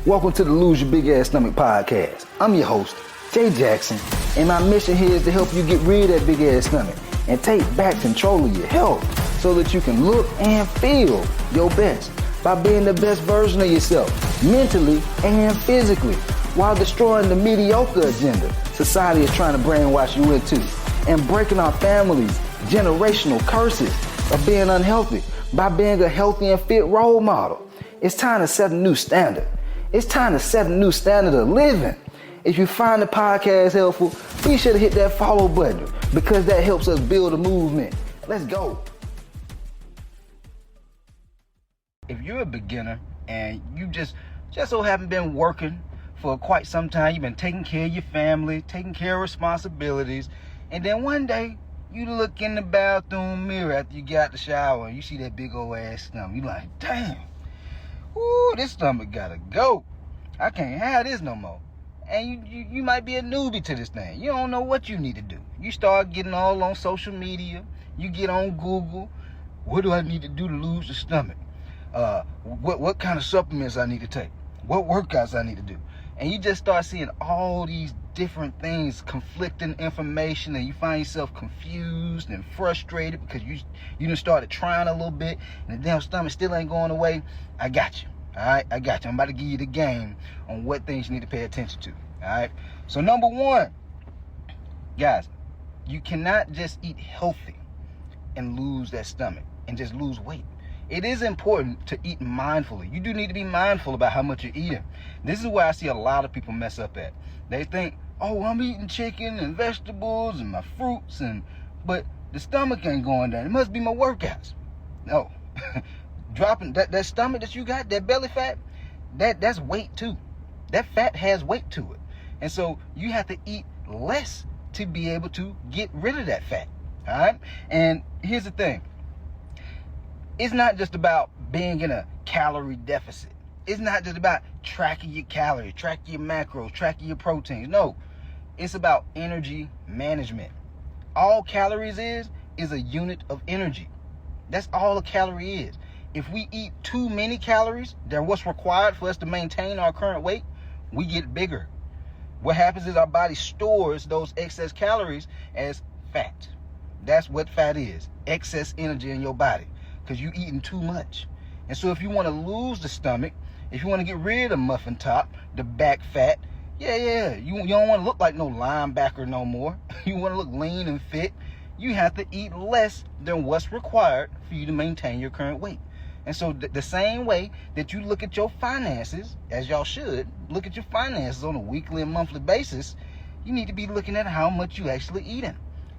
Welcome to the Lose Your Big Ass Stomach podcast. I'm your host, Jay Jackson, and my mission here is to help you get rid of that big ass stomach and take back control of your health so that you can look and feel your best by being the best version of yourself, mentally and physically, while destroying the mediocre agenda society is trying to brainwash you into, and breaking our families' generational curses of being unhealthy by being a healthy and fit role model. It's time to set a new standard. It's time to set a new standard of living. If you find the podcast helpful, be sure to hit that follow button because that helps us build a movement. Let's go. If you're a beginner and you just so haven't been working for quite some time, you've been taking care of your family, taking care of responsibilities, and then one day you look in the bathroom mirror after you get out the shower and you see that big old ass stomach. You're like, damn. Ooh, this stomach gotta go. I can't have this no more. And you might be a newbie to this thing. You don't know what you need to do. You start getting all on social media. You get on Google. What do I need to do to lose the stomach? What kind of supplements I need to take? What workouts I need to do? And you just start seeing all these different things, conflicting information, and you find yourself confused and frustrated because you done started trying a little bit and the damn stomach still ain't going away. I got you. All right, I got you. I'm about to give you the game on what things you need to pay attention to. All right. So number one, guys, you cannot just eat healthy and lose that stomach and just lose weight. It is important to eat mindfully. You do need to be mindful about how much you're eating. This is where I see a lot of people mess up at. They think, oh, I'm eating chicken and vegetables and my fruits, but the stomach ain't going down. It must be my workouts. No. Dropping that stomach that you got, that belly fat, that's weight too. That fat has weight to it. And so you have to eat less to be able to get rid of that fat. All right? And here's the thing. It's not just about being in a calorie deficit. It's not just about tracking your calories, tracking your macros, tracking your proteins. No, it's about energy management. All calories is a unit of energy. That's all a calorie is. If we eat too many calories than what's required for us to maintain our current weight, we get bigger. What happens is our body stores those excess calories as fat. That's what fat is, excess energy in your body, because you're eating too much. And so if you want to lose the stomach, if you want to get rid of muffin top, the back fat, you don't want to look like no linebacker no more. You want to look lean and fit. You have to eat less than what's required for you to maintain your current weight. And so the same way that you look at your finances, as y'all should, look at your finances on a weekly and monthly basis, you need to be looking at how much you actually eating.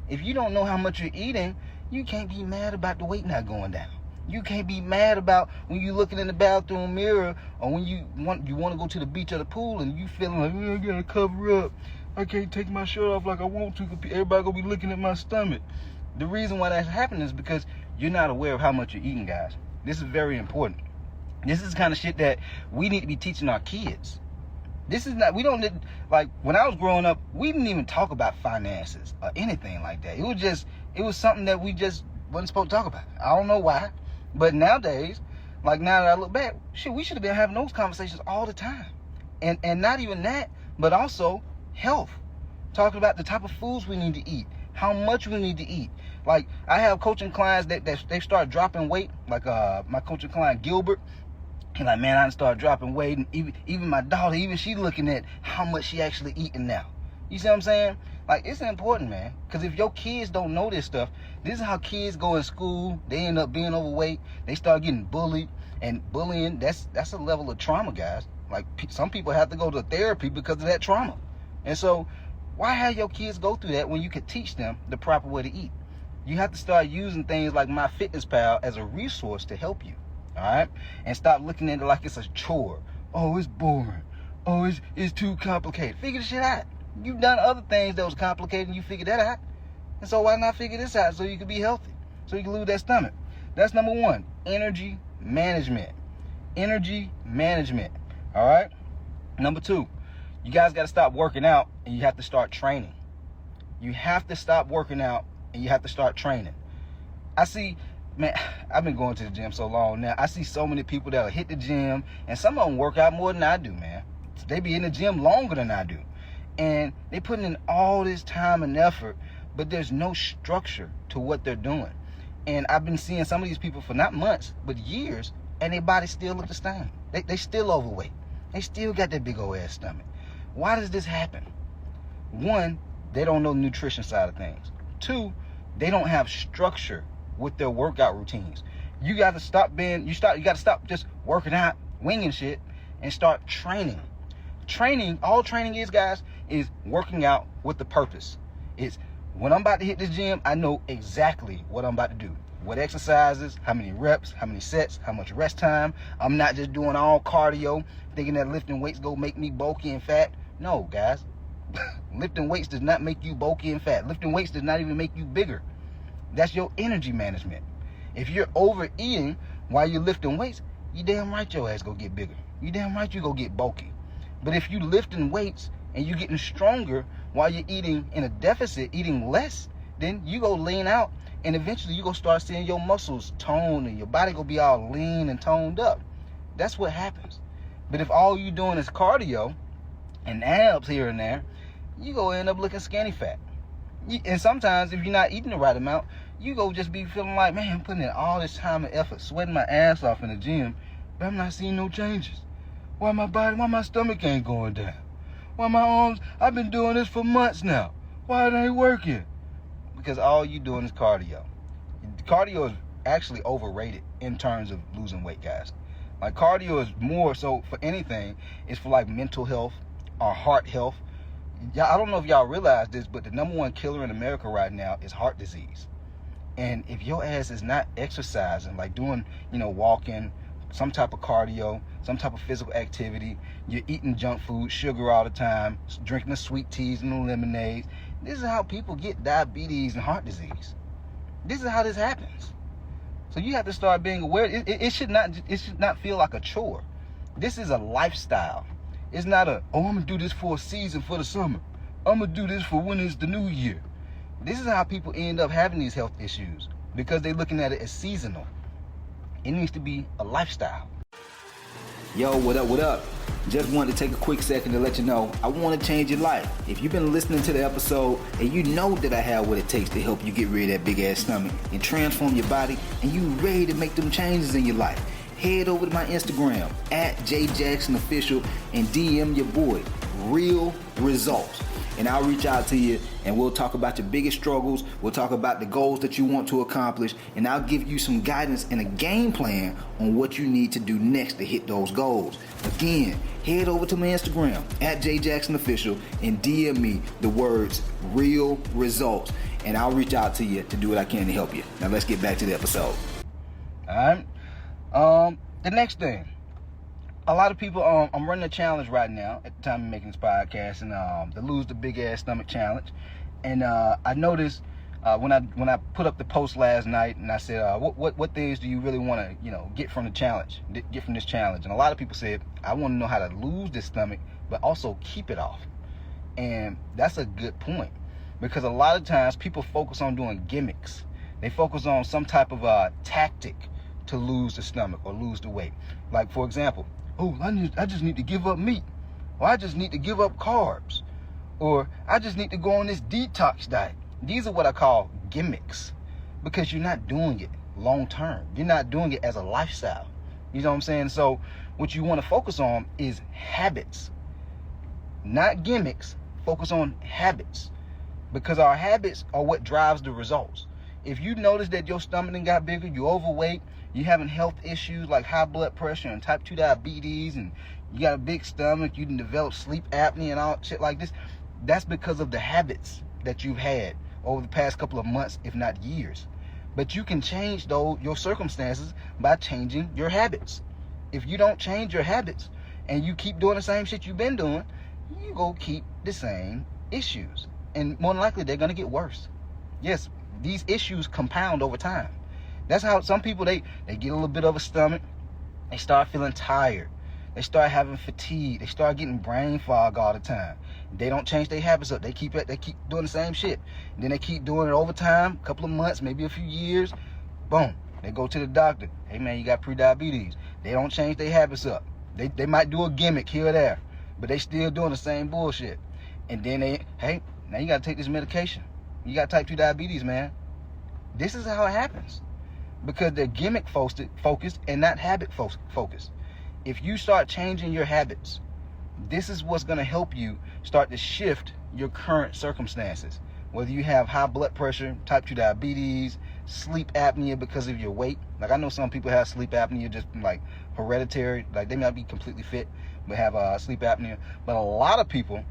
If you don't know how much you're eating, you can't be mad about the weight not going down. You can't be mad about when you're looking in the bathroom mirror or when you want to go to the beach or the pool and you feeling like, I gotta cover up. I can't take my shirt off like I want to because everybody gonna be looking at my stomach. The reason why that's happening is because you're not aware of how much you're eating, guys. This is very important. This is the kind of shit that we need to be teaching our kids. Like when I was growing up, we didn't even talk about finances or anything like that. It was something that we just wasn't supposed to talk about. I don't know why. But nowadays, like now that I look back, shit, we should have been having those conversations all the time. And not even that, but also health. Talking about the type of foods we need to eat, how much we need to eat. Like I have coaching clients that they start dropping weight, like my coaching client Gilbert. And like, man, I start dropping weight, and even my daughter, even she looking at how much she actually eating now. You see what I'm saying? Like, it's important, man. Because if your kids don't know this stuff, this is how kids go in school. They end up being overweight. They start getting bullied. And bullying, that's a level of trauma, guys. Like, some people have to go to therapy because of that trauma. And so, why have your kids go through that when you could teach them the proper way to eat? You have to start using things like MyFitnessPal as a resource to help you. All right? And stop looking at it like it's a chore. Oh, it's boring. Oh, it's too complicated. Figure the shit out. You've done other things that was complicated and you figured that out. And so why not figure this out so you can be healthy? So you can lose that stomach. That's number one. Energy management. Energy management. All right? Number two, you guys got to stop working out and you have to start training. You have to stop working out and you have to start training. I see, man, I've been going to the gym so long now. I see so many people that will hit the gym and some of them work out more than I do, man. They be in the gym longer than I do. And they putting in all this time and effort, but there's no structure to what they're doing. And I've been seeing some of these people for not months, but years, and their body still look the same. They still overweight. They still got that big old ass stomach. Why does this happen? One, they don't know the nutrition side of things. Two, they don't have structure with their workout routines. You got to stop just working out, winging shit, and start training. All training is, guys, is working out with the purpose. It's when I'm about to hit this gym, I know exactly what I'm about to do. What exercises, how many reps, how many sets, how much rest time. I'm not just doing all cardio, thinking that lifting weights go make me bulky and fat. No, guys. Lifting weights does not make you bulky and fat. Lifting weights does not even make you bigger. That's your energy management. If you're overeating while you're lifting weights, you damn right your ass go get bigger. You damn right you go get bulky. But if you lifting weights and you getting stronger while you're eating in a deficit, eating less, then you go lean out, and eventually you go start seeing your muscles tone and your body go be all lean and toned up. That's what happens. But if all you doing is cardio and abs here and there, you go end up looking skinny fat. And sometimes if you're not eating the right amount, you go just be feeling like, man, I'm putting in all this time and effort, sweating my ass off in the gym, but I'm not seeing no changes. Why my stomach ain't going down? Why my arms, I've been doing this for months now. Why it ain't working? Because all you doing is cardio. Cardio is actually overrated in terms of losing weight, guys. Like, cardio is more so for anything. It's for like mental health or heart health. I don't know if y'all realize this, but the number one killer in America right now is heart disease. And if your ass is not exercising, like doing, walking, some type of cardio, some type of physical activity, you're eating junk food, sugar all the time, drinking the sweet teas and the lemonades. This is how people get diabetes and heart disease. This is how this happens. So you have to start being aware. It should not feel like a chore. This is a lifestyle. It's not I'm gonna do this for a season for the summer. I'm gonna do this for when it's the new year. This is how people end up having these health issues, because they're looking at it as seasonal. It needs to be a lifestyle. Yo, what up? Just wanted to take a quick second to let you know I want to change your life. If you've been listening to the episode and you know that I have what it takes to help you get rid of that big ass stomach and transform your body, and you ready to make them changes in your life, head over to my Instagram @JJacksonOfficial and DM your boy Real Results. And I'll reach out to you and we'll talk about your biggest struggles. We'll talk about the goals that you want to accomplish. And I'll give you some guidance and a game plan on what you need to do next to hit those goals. Again, head over to my Instagram @JJacksonOfficial and DM me the words Real Results. And I'll reach out to you to do what I can to help you. Now let's get back to the episode. All right. The next thing. A lot of people, I'm running a challenge right now at the time of making this podcast, and the Lose the Big Ass Stomach Challenge. And I noticed when I put up the post last night, and I said, what things do you really want to get from the challenge, get from this challenge? And a lot of people said, I want to know how to lose this stomach, but also keep it off. And that's a good point, because a lot of times people focus on doing gimmicks. They focus on some type of tactic to lose the stomach or lose the weight. Like, for example, I just need to give up meat, or I just need to give up carbs, or I just need to go on this detox diet. These are what I call gimmicks, because you're not doing it long term. You're not doing it as a lifestyle. You know what I'm saying? So what you want to focus on is habits, not gimmicks. Focus on habits, because our habits are what drives the results. If you notice that your stomach done got bigger, you're overweight, you're having health issues like high blood pressure and type 2 diabetes, and you got a big stomach, you can develop sleep apnea and all shit like this, that's because of the habits that you've had over the past couple of months, if not years. But you can change your circumstances by changing your habits. If you don't change your habits and you keep doing the same shit you've been doing, you go keep the same issues. And more than likely, they're going to get worse. Yes, these issues compound over time. That's how some people, they get a little bit of a stomach, they start feeling tired, they start having fatigue, they start getting brain fog all the time. They don't change their habits up. They keep doing the same shit. And then they keep doing it over time, a couple of months, maybe a few years. Boom, they go to the doctor. Hey man, you got pre-diabetes. They don't change their habits up. They might do a gimmick here or there, but they still doing the same bullshit. And then hey, now you got to take this medication. You got type 2 diabetes, man. This is how it happens. Because they're gimmick focused and not habit focused. If you start changing your habits, this is what's going to help you start to shift your current circumstances. Whether you have high blood pressure, type 2 diabetes, sleep apnea because of your weight. Like, I know some people have sleep apnea just like hereditary. Like, they might be completely fit, but have sleep apnea. But a lot of people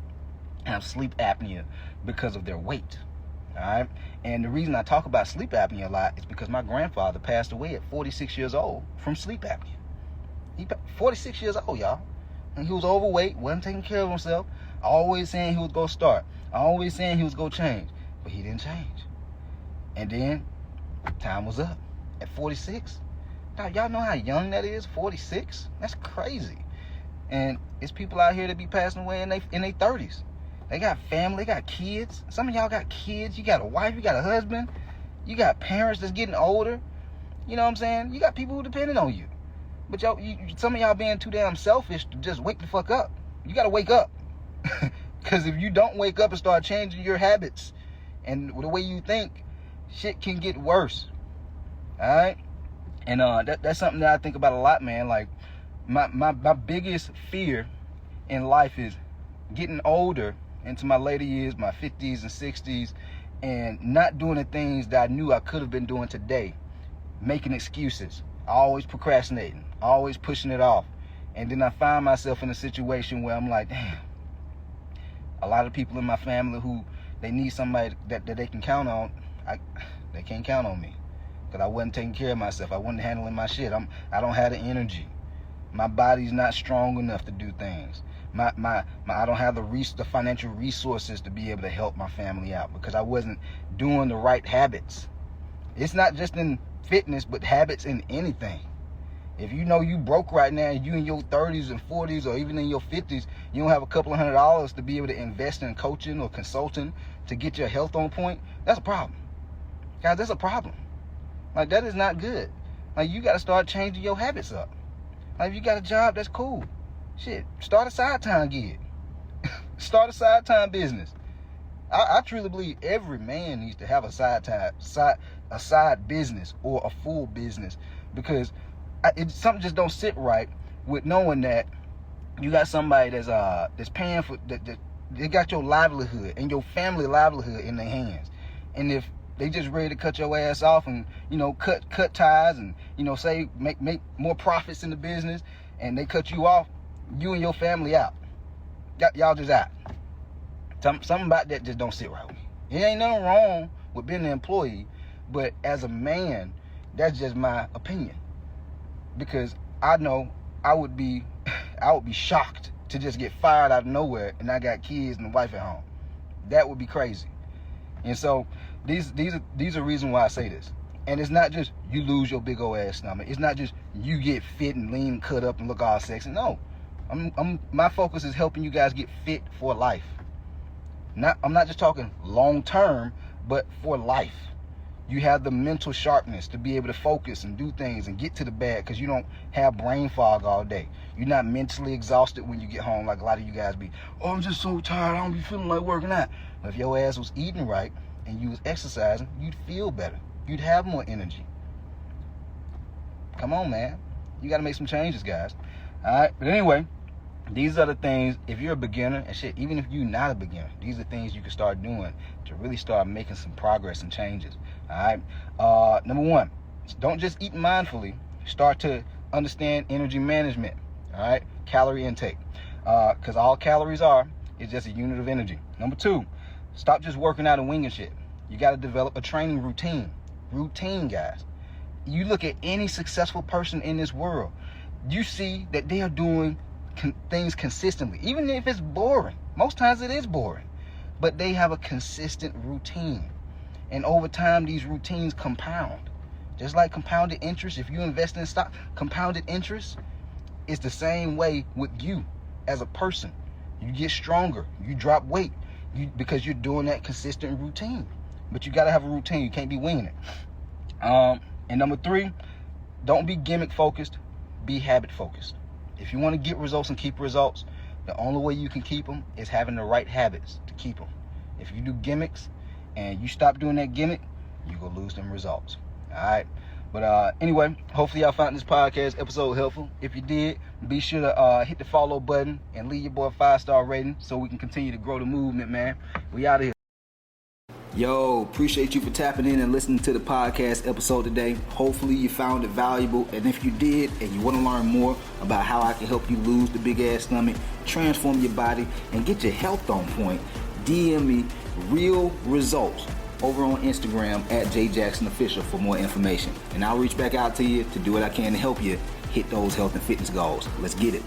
have sleep apnea because of their weight. All right. And the reason I talk about sleep apnea a lot is because my grandfather passed away at 46 years old from sleep apnea. He 46 years old, y'all. And he was overweight, wasn't taking care of himself. Always saying he was going to start. Always saying he was going to change. But he didn't change. And then time was up at 46. Now, y'all know how young that is? 46? That's crazy. And it's people out here that be passing away in their 30s. They got family, they got kids. Some of y'all got kids. You got a wife, you got a husband. You got parents that's getting older. You know what I'm saying? You got people who depending on you. But some of y'all being too damn selfish to just wake the fuck up. You got to wake up. Because if you don't wake up and start changing your habits and the way you think, shit can get worse. All right? And that's something that I think about a lot, man. Like, my biggest fear in life is getting older into my later years, my 50s and 60s, and not doing the things that I knew I could have been doing today. Making excuses. Always procrastinating. Always pushing it off. And then I find myself in a situation where I'm like, damn, a lot of people in my family who they need somebody that they can count on, they can't count on me. Because I wasn't taking care of myself. I wasn't handling my shit. I don't have the energy. My body's not strong enough to do things. I don't have the financial resources to be able to help my family out because I wasn't doing the right habits. It's not just in fitness, but habits in anything. If you know you broke right now, and you in your 30s and 40s or even in your 50s, you don't have a couple of $100 to be able to invest in coaching or consulting to get your health on point, that's a problem. Guys, that's a problem. Like, that is not good. Like, you got to start changing your habits up. Like, if you got a job, that's cool. Shit, start a side time gig. Start a side time business. I truly believe every man needs to have a side business or a full business, because something just don't sit right with knowing that you got somebody that's paying for that they got your livelihood and your family livelihood in their hands, and if they just ready to cut your ass off and cut ties and say make more profits in the business, and they cut you off, you and your family out. Y'all just out. Something about that just don't sit right with me. It ain't nothing wrong with being an employee, but as a man, that's just my opinion. Because I know I would be shocked to just get fired out of nowhere and I got kids and a wife at home. That would be crazy. And so these are reasons why I say this. And it's not just you lose your big old ass stomach. It's not just you get fit and lean, cut up and look all sexy. No. My focus is helping you guys get fit for life. I'm not just talking long term, but for life. You have the mental sharpness to be able to focus and do things and get to the bag because you don't have brain fog all day. You're not mentally exhausted when you get home like a lot of you guys be. Oh, I'm just so tired. I don't be feeling like working out. But if your ass was eating right and you was exercising, you'd feel better. You'd have more energy. Come on, man. You got to make some changes, guys. All right. But anyway, these are the things, if you're a beginner, and shit, even if you're not a beginner, these are things you can start doing to really start making some progress and changes. All right. Number one, don't just eat mindfully. Start to understand energy management. All right. Calorie intake. Because all calories is just a unit of energy. Number two, stop just working out and winging shit. You got to develop a training routine. Routine, guys. You look at any successful person in this world, you see that they are doing things consistently, even if it's boring. Most times it is boring, but they have a consistent routine, and over time these routines compound. Just like compounded interest, if you invest in stock, compounded interest is the same way with you as a person. You get stronger, you drop weight, because you're doing that consistent routine. But you got to have a routine. You can't be winging it. And number three, don't be gimmick focused, be habit focused. If you want to get results and keep results, The only way you can keep them is having the right habits to keep them. If you do gimmicks and you stop doing that gimmick, you're going to lose them results. All right? But anyway, hopefully y'all found this podcast episode helpful. If you did, be sure to hit the follow button and leave your boy a 5-star rating so we can continue to grow the movement, man. We out of here. Yo, appreciate you for tapping in and listening to the podcast episode today. Hopefully you found it valuable. And if you did and you want to learn more about how I can help you lose the big ass stomach, transform your body, and get your health on point, DM me real results over on Instagram at JJacksonOfficial for more information. And I'll reach back out to you to do what I can to help you hit those health and fitness goals. Let's get it.